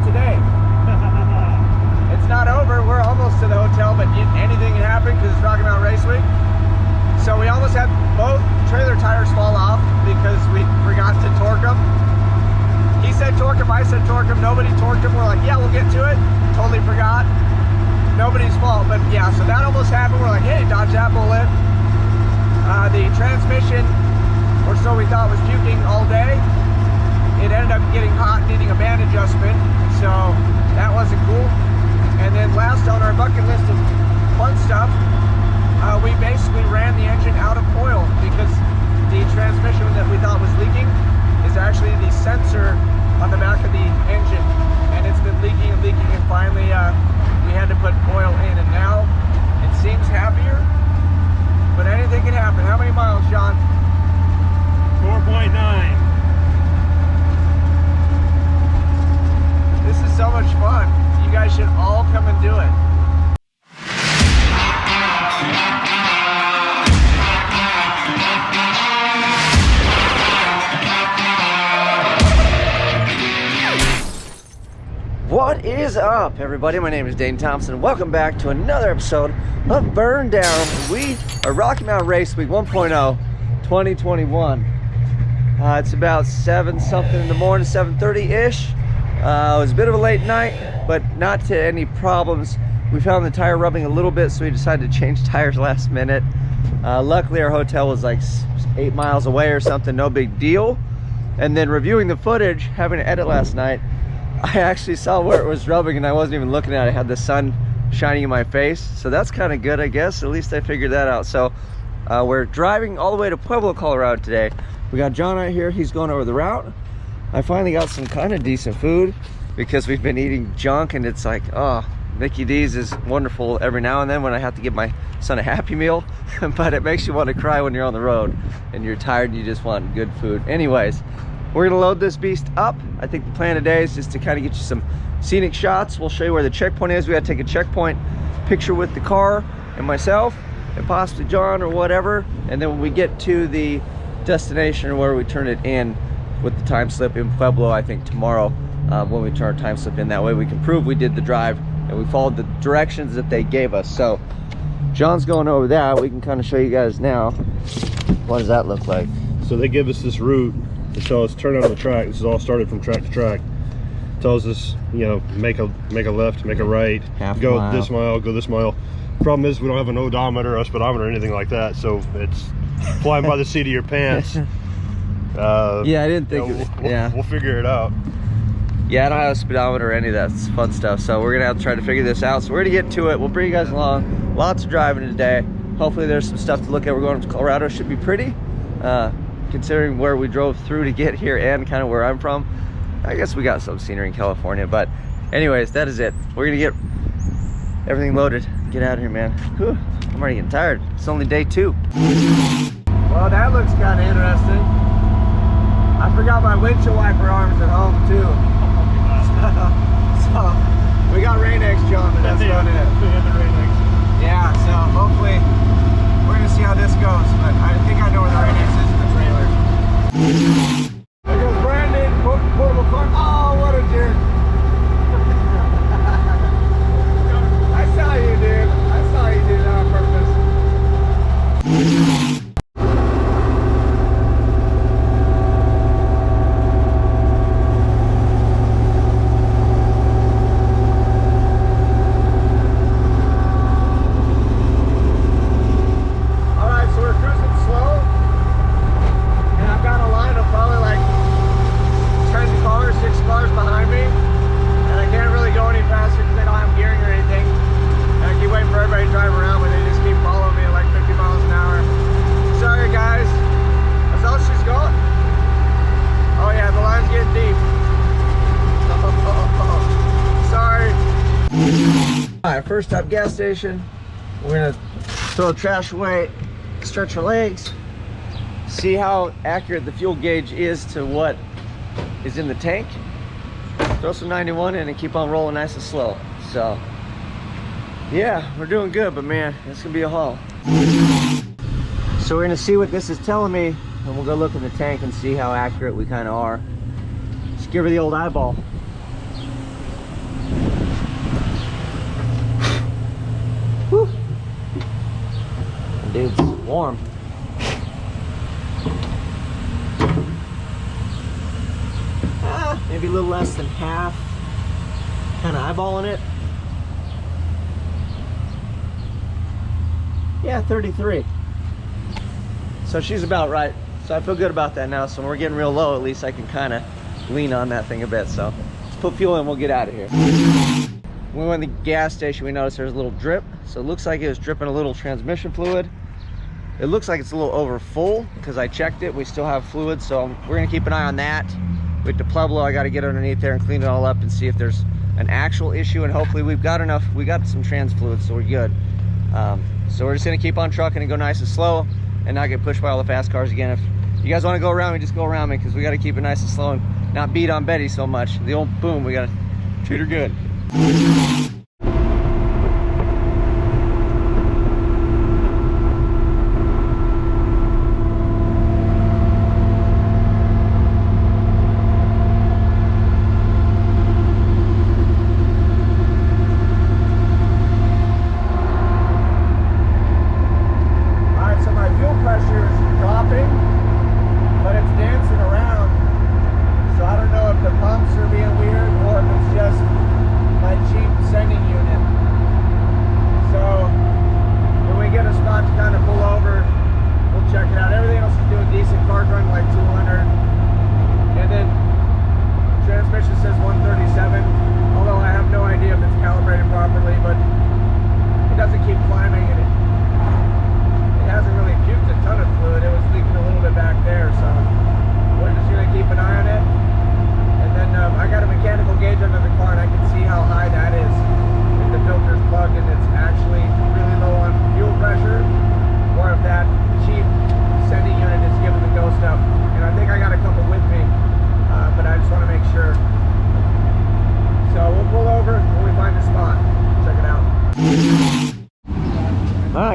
today. It's not over. We're almost to the hotel, but anything can happen because it's Rocky Mountain Race Week. So we almost had both trailer tires fall off because we forgot to torque them. He said torque them, I said torque them. Nobody torqued them. We're like, yeah, we'll get to it. Totally forgot. Nobody's fault, but yeah, so that almost happened. We're like, hey, dodge that bullet. The transmission, or so we thought, was puking all day. It ended up getting hot, needing a band adjustment, so that wasn't cool. And then last on our bucket list of fun stuff, we basically ran the engine out of oil because the transmission that we thought was leaking is actually the sensor on the back of the engine, and it's been leaking and leaking, and finally we had to put oil in, and now it seems happier, but anything can happen. How many miles, John? 4.9. This is so much fun. You guys should all come and do it. What is up, everybody? My name is Dane Thompson. Welcome back to another episode of BurnDown. We are Rocky Mountain Race Week 1.0 2021. It's about 7 something in the morning, 7:30-ish. It was a bit of a late night, but not to any problems. We found the tire rubbing a little bit, so we decided to change tires last minute. Luckily, our hotel was like 8 miles away or something, no big deal. And then reviewing the footage, having to edit last night, I actually saw where it was rubbing and I wasn't even looking at it. I had the sun shining in my face, so that's kind of good, I guess. At least I figured that out. So we're driving all the way to Pueblo, Colorado today. We got John out here. He's going over the route. I finally got some kind of decent food because we've been eating junk, and it's like, oh, Mickey D's is wonderful every now and then when I have to give my son a Happy Meal, but it makes you want to cry when you're on the road and you're tired and you just want good food. Anyways, we're gonna load this beast up. I think the plan today is just to kind of get you some scenic shots. We'll show you where the checkpoint is. We gotta take a checkpoint picture with the car and myself and possibly John or whatever. And then when we get to the destination or where we turn it in with the time slip in Pueblo, I think tomorrow, when we turn our time slip in, that way we can prove we did the drive and we followed the directions that they gave us. So John's going over that. We can kind of show you guys now. What does that look like? So they give us this route. They tell us turn on the track. This is all started from track to track. Tells us, you know, make a left, make a right, go mile. This mile, go this mile. Problem is we don't have an odometer or speedometer or anything like that, so it's flying by the seat of your pants. Yeah, I didn't think of it. Yeah, we'll figure it out. Yeah, I don't have a speedometer or any of that fun stuff, so we're gonna have to try to figure this out. So we're gonna get to it. We'll bring you guys along. Lots of driving today. Hopefully there's some stuff to look at. We're going to Colorado. Should be pretty, considering where we drove through to get here and kind of where I'm from. I guess we got some scenery in California, but anyways, that is it. We're gonna get everything loaded. Get out of here, man. Whew, I'm already getting tired. It's only day 2. Well, that looks kind of interesting. I forgot my windshield wiper arms at home too. So we got Rain-X, John, but that's about it. Yeah, so hopefully we're gonna see how this goes, but I think I know where the Rain-X is in the trailer. There goes Brandon, portable car. Oh, what a jerk. I saw you, dude. I saw you do that on purpose. First stop, gas station. We're gonna throw the trash away, stretch our legs, see how accurate the fuel gauge is to what is in the tank, throw some 91 in and keep on rolling nice and slow. So yeah, we're doing good, but man, it's gonna be a haul. So we're gonna see what this is telling me, and we'll go look in the tank and see how accurate we kind of are. Just give her the old eyeball. dude's warm. Maybe a little less than half. Kind of eyeballing it. Yeah, 33. So she's about right. So I feel good about that now. So when we're getting real low, at least I can kind of lean on that thing a bit. So let's put fuel in, we'll get out of here. When we went to the gas station, we noticed there's a little drip. So it looks like it was dripping a little transmission fluid. It looks like it's a little over full because I checked it. We still have fluid, so we're gonna keep an eye on that. With the Pueblo, I got to get underneath there and clean it all up and see if there's an actual issue, and hopefully we've got enough. We got some trans fluid, so we're good. So we're just gonna keep on trucking and go nice and slow and not get pushed by all the fast cars again. If you guys want to go around me, just go around me, because we got to keep it nice and slow and not beat on Betty so much. The old boom, we got to treat her good.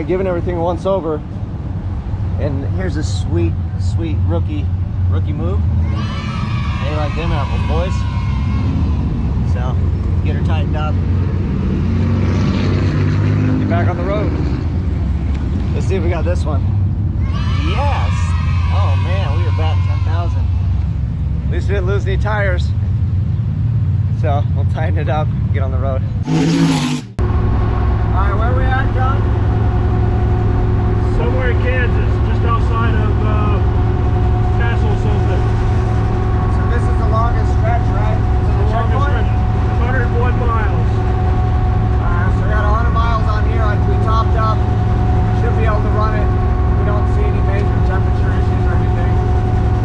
Giving everything once over, and here's a sweet rookie move. They like them apples, boys. So get her tightened up, get back on the road. Let's see if we got this one. Yes. Oh man, we are batting 10,000. At least we didn't lose any tires, so we'll tighten it up, get on the road. All right, where are we at, John? Somewhere in Kansas, just outside of Castle something. So this is the longest stretch, right? This is the longest stretch. 101 miles. So we got 100 miles on here. We topped up. Should be able to run it. We don't see any major temperature issues or anything.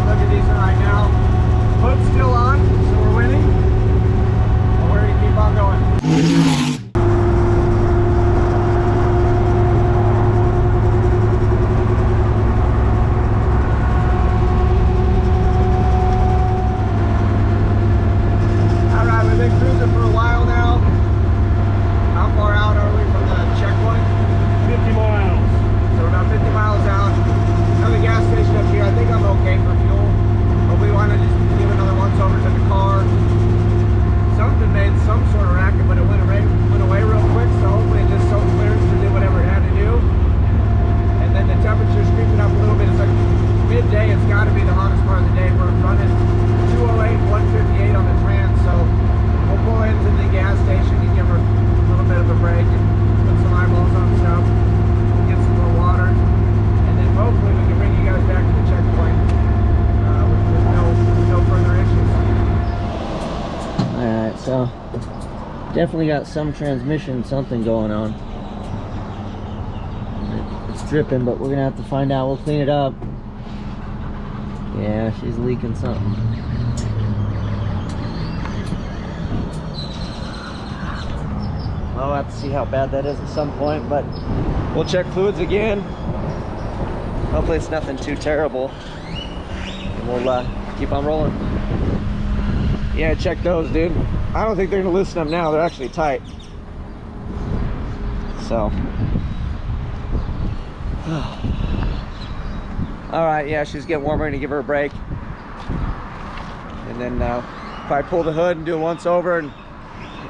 Look at these right now. Hood's still on, so we're winning. But we're gonna keep on going. So definitely got some transmission something going on. It's dripping, but we're gonna have to find out. We'll clean it up. Yeah, she's leaking something. Well, we'll have to see how bad that is at some point, but we'll check fluids again. Hopefully it's nothing too terrible, and we'll keep on rolling. Yeah, check those, dude. I don't think they're gonna loosen up now. They're actually tight. So. All right, yeah, she's getting warmer. Gonna give her a break. And then probably pull the hood and do it once over and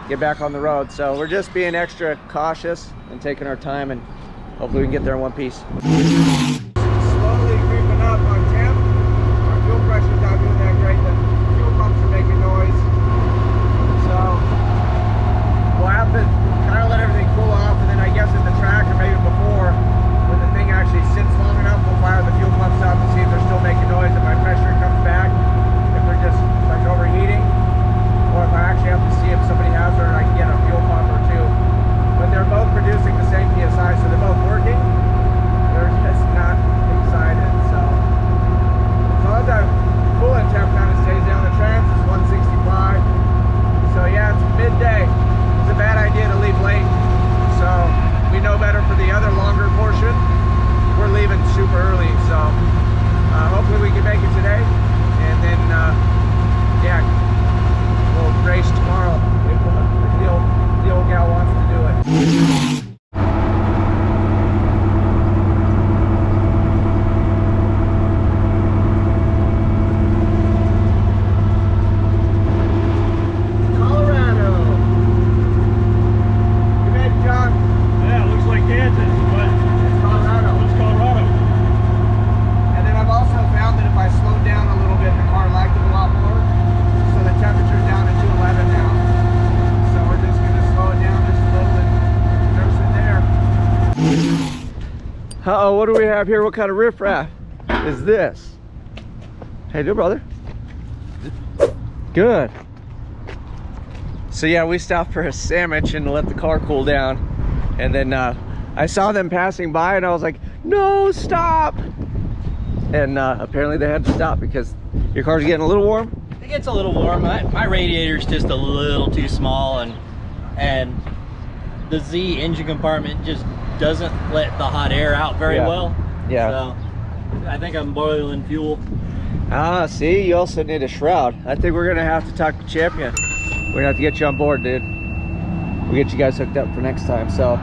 get back on the road. So we're just being extra cautious and taking our time and hopefully we can get there in one piece. Slowly creeping up on temp. Our fuel pressure's not doing that great. The fuel pumps are making noise. So we'll have to kind of let everything cool off, and then I guess at the track or maybe before, when the thing actually sits long enough, we'll fire the fuel pumps up and see if they're still making noise, if my pressure comes back, if they're just like overheating, or if I actually have to see if somebody has it and I can get a fuel pump or two. But they're both producing the same PSI, so they're both working. They're just not excited. So as long as that coolant temp kind of stays down, the trans is 165. So yeah, it's midday. It's a bad idea to leave late. So we know better for the other longer portion. We're leaving super early, so hopefully we can make it today, and then yeah, we'll race tomorrow if the old gal wants to do it. Uh-oh, what do we have here? What kind of riffraff is this? How you doing, brother? Good. So yeah, we stopped for a sandwich and let the car cool down. And then I saw them passing by and I was like, no, stop. And apparently they had to stop because your car's getting a little warm. It gets a little warm. My radiator's just a little too small, and the Z engine compartment just doesn't let the hot air out very well. Yeah. So I think I'm boiling fuel. Ah, see, you also need a shroud. I think we're gonna have to talk to Champion. We're gonna have to get you on board, dude. We'll get you guys hooked up for next time. So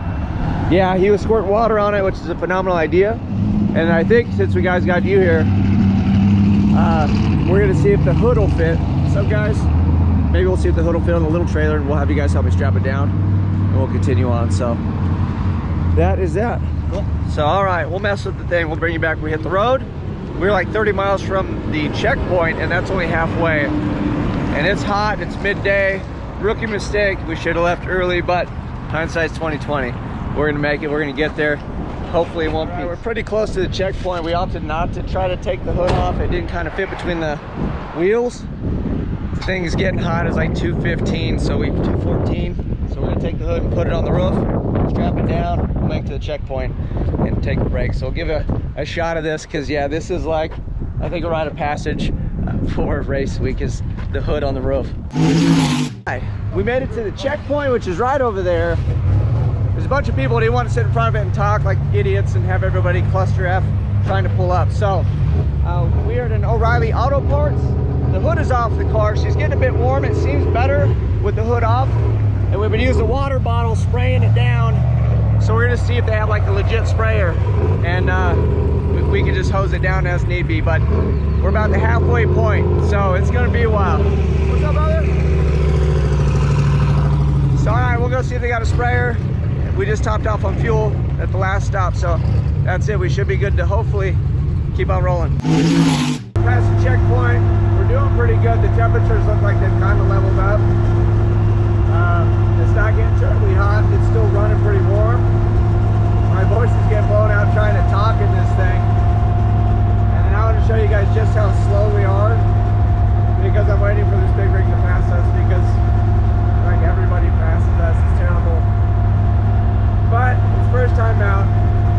yeah, he was squirting water on it, which is a phenomenal idea. And I think since we guys got you here, we're gonna see if the hood will fit. So guys, maybe we'll see if the hood will fit on the little trailer, and we'll have you guys help me strap it down, and we'll continue on. So that is that. Cool. So all right, we'll mess with the thing. We'll bring you back when we hit the road. We're like 30 miles from the checkpoint, and that's only halfway. And it's hot, it's midday. Rookie mistake, we should have left early, but hindsight's 2020. We're gonna make it, we're gonna get there. Hopefully it won't be. We're pretty close to the checkpoint. We opted not to try to take the hood off. It didn't kind of fit between the wheels. The thing is getting hot, it's like 215, so 214. So we're gonna take the hood and put it on the roof, strap it down, we'll make it to the checkpoint and take a break. So we'll give a shot of this, because yeah, this is like, I think a rite of passage for race week is the hood on the roof. We made it to the checkpoint, which is right over there. There's a bunch of people who didn't want to sit in front of it and talk like idiots and have everybody cluster F trying to pull up. So we are at an O'Reilly Auto Parts. The hood is off the car. She's getting a bit warm. It seems better with the hood off. And we've been using a water bottle, spraying it down. So we're gonna see if they have like a legit sprayer, and we can just hose it down as need be. But we're about the halfway point, so it's gonna be a while. What's up, brother? So all right, we'll go see if they got a sprayer. We just topped off on fuel at the last stop, so that's it. We should be good to hopefully keep on rolling. Past the checkpoint, we're doing pretty good. The temperatures look like they've kind of leveled up. It's not getting terribly hot. It's still running pretty warm. My voice is getting blown out trying to talk in this thing. And then I want to show you guys just how slow we are, because I'm waiting for this big rig to pass us, because like everybody passes us. It's terrible. But it's first time out.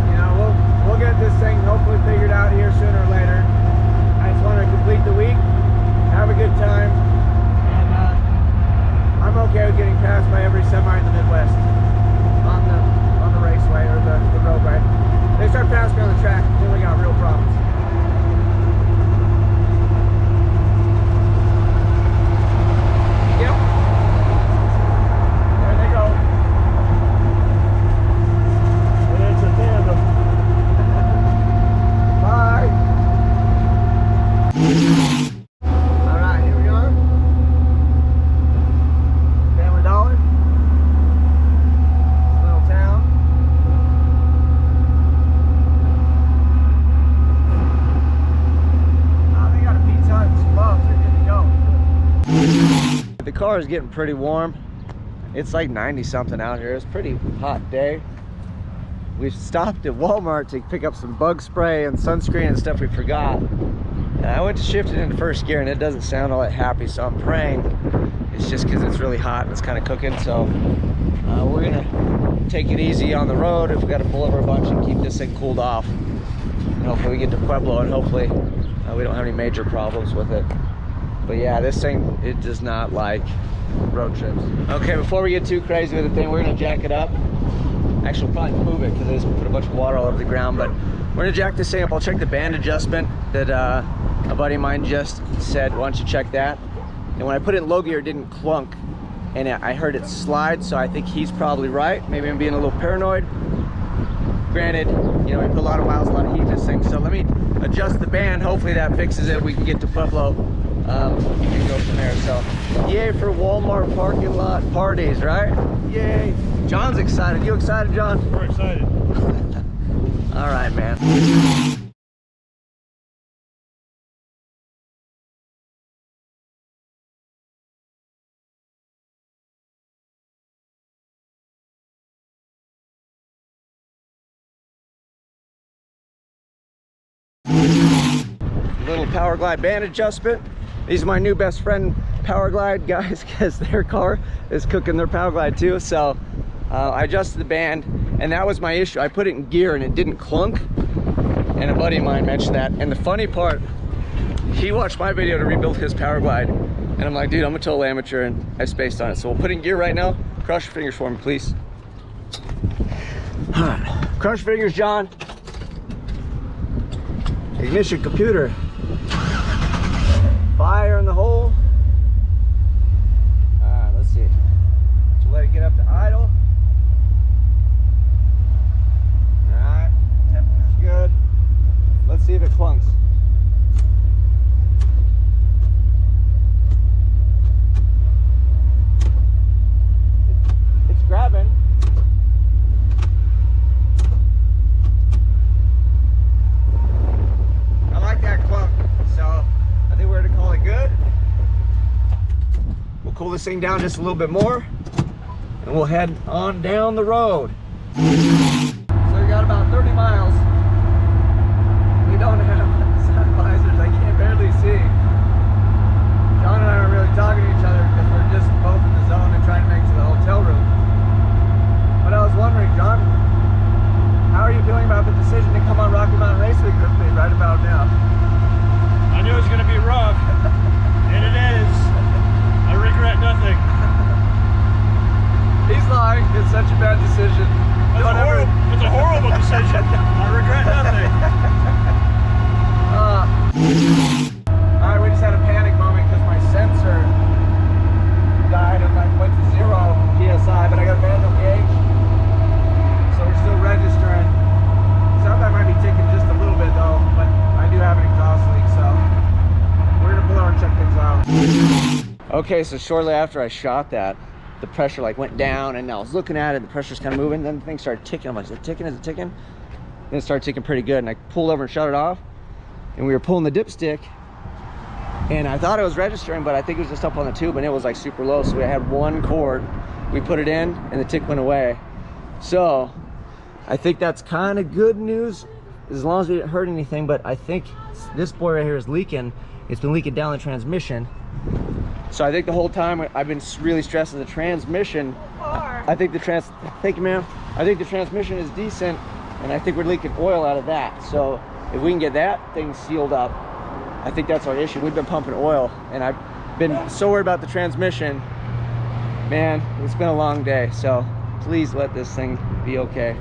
You know, we'll get this thing hopefully figured out here sooner or later. I just want to complete the week, have a good time. I'm okay with getting passed by every semi in the Midwest on the raceway or the roadway. They start passing me on the track, then we got real problems. Yep. There they go. And it's a tandem. Bye. car is getting pretty warm. It's like 90 something out here. It's a pretty hot day. We stopped at Walmart to pick up some bug spray and sunscreen and stuff we forgot. And I went to shift it into first gear and it doesn't sound all that happy, so I'm praying it's just because it's really hot and it's kind of cooking. So we're gonna take it easy on the road. If we got to pull over a bunch and keep this thing cooled off, and hopefully we get to Pueblo and hopefully we don't have any major problems with it. But yeah, this thing, it does not like road trips. Okay, before we get too crazy with the thing, we're gonna jack it up. Actually, we'll probably move it because I just put a bunch of water all over the ground, but we're gonna jack this thing up. I'll check the band adjustment that a buddy of mine just said, why don't you check that? And when I put it in low gear, it didn't clunk, and I heard it slide, so I think he's probably right. Maybe I'm being a little paranoid. Granted, you know, we put a lot of miles, a lot of heat in this thing, so let me adjust the band. Hopefully that fixes it. We can get to Pueblo and go from there. So yay for Walmart parking lot parties, right? Yay. John's excited. You excited, John? We're excited. All right, man. Little Power Glide band adjustment. These are my new best friend Power Glide guys because their car is cooking their Power Glide too. So I adjusted the band and that was my issue. I put it in gear and it didn't clunk, and a buddy of mine mentioned that. And the funny part, he watched my video to rebuild his Power Glide and I'm like, dude, I'm a total amateur and I spaced on it. So we'll put it in gear right now. Cross your fingers for me, please. All right, cross your fingers, John. Ignition computer. Fire in the hole. Alright, let's see. So let it get up to idle. Alright, temperature's good. Let's see if it clunks. It's grabbing. I like that clunk, so I think we're gonna call it good. We'll cool this thing down just a little bit more and we'll head on down the road. So we got about 30 miles. We don't have sun visors. I can barely see. John and I aren't really talking to each other because we're just both in the zone and trying to make it to the hotel room. But I was wondering, John, how are you feeling about the decision to come on Rocky Mountain Race Week with me right about now? I knew it was going to be rough, and it is. I regret nothing. He's lying. It's such a bad decision. It's a horrible decision. I regret nothing. Alright, we just had a panic moment because my sensor died and I went to 0 PSI, but I got a bad no gauge. So we're still registering. Sounds like I might be ticking just a little bit though, but I do have an exhaust leak, so we're gonna pull over and check things out. Okay, so shortly after I shot that, the pressure like went down and I was looking at it, the pressure's kind of moving, then the thing started ticking. I'm like, is it ticking? Is it ticking? Then it started ticking pretty good and I pulled over and shut it off, and we were pulling the dipstick and I thought it was registering, but I think it was just up on the tube and it was like super low. So we had one cord, we put it in and the tick went away. So I think that's kind of good news as long as we didn't hurt anything, but I think this boy right here is leaking. It's been leaking down the transmission. So I think the whole time I've been really stressing the transmission. I think thank you, ma'am. I think the transmission is decent and I think we're leaking oil out of that. So if we can get that thing sealed up, I think that's our issue. We've been pumping oil and I've been so worried about the transmission. Man, it's been a long day. So please let this thing be okay.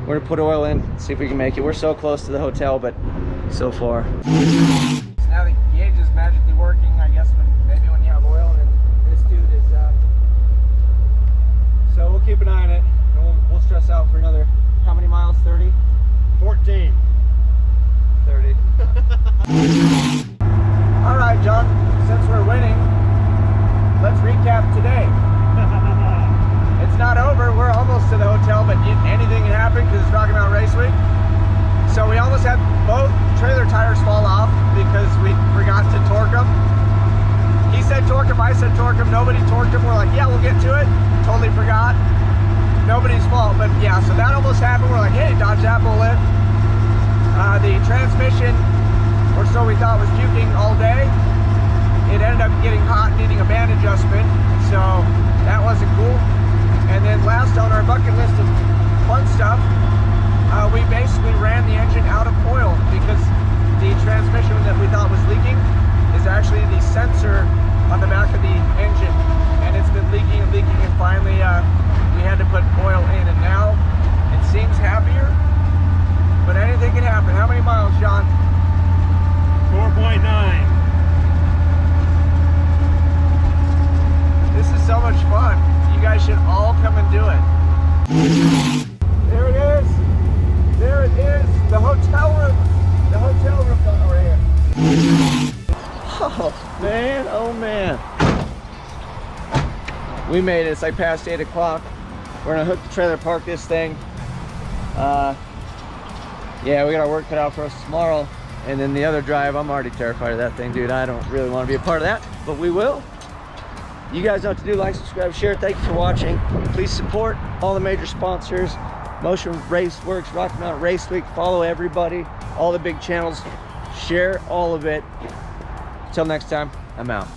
We're gonna put oil in, see if we can make it. We're so close to the hotel, but so far. So now the gauge is magically working, I guess, maybe when you have oil, and this dude is so we'll keep an eye on it, and we'll stress out for another, how many miles? 30? 14. 30. All right, John, since we're winning, let's recap today. It's not over, we're almost to the hotel, but anything can happen because it's Rocky Mountain Race Week. So we almost had both trailer tires fall off because we forgot to torque them. He said torque him, I said torque him, nobody torqued him. We're like, yeah, we'll get to it. Totally forgot. Nobody's fault, but yeah, so that almost happened. We're like, hey, dodge that bullet. The transmission, or so we thought, was puking all day. It ended up getting hot, needing a band adjustment, so that wasn't cool. And then last on our bucket list of fun stuff, we basically ran the engine out of oil because the transmission that we thought was leaking is actually the sensor on the back of the engine, and it's been leaking and leaking, and finally we had to put oil in, and now it seems happier, but anything can happen. How many miles, John? 4.9. This is so much fun. You guys should all come and do it. There it is. There it is. The hotel room. The hotel room right here. Oh man, oh man. We made it. It's like past 8 o'clock. We're gonna hook the trailer, park this thing. Yeah, we got our work cut out for us tomorrow. And then the other drive, I'm already terrified of that thing, dude. I don't really want to be a part of that, but we will. You guys know what to do. Like, subscribe, share. Thank you for watching. Please support all the major sponsors. Motion Race Works, Rocky Mountain Race Week. Follow everybody, all the big channels. Share all of it. Until next time, I'm out.